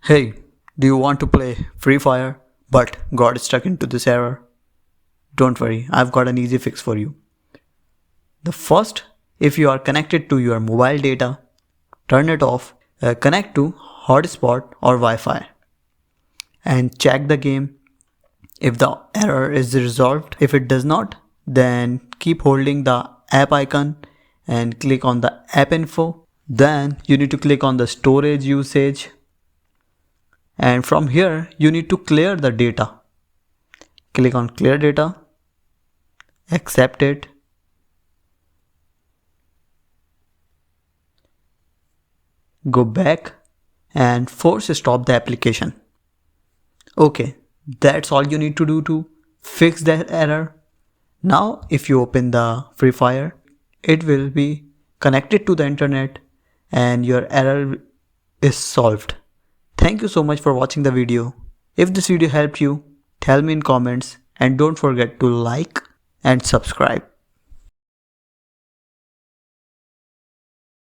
Hey, do you want to play Free Fire but got stuck into this error? Don't worry, I've got an easy fix for you. The first, if you are connected to your mobile data, turn it off, connect to hotspot or Wi-Fi and check the game if the error is resolved. If it does not, then keep holding the app icon and click on the app info. Then you need to click on the storage usage. And from here, you need to clear the data. Click on clear data, accept it. Go back and force stop the application. Okay, that's all you need to do to fix that error. Now, if you open the Free Fire, it will be connected to the internet and your error is solved. Thank you so much for watching the video. If this video helped you, tell me in comments and don't forget to like and subscribe.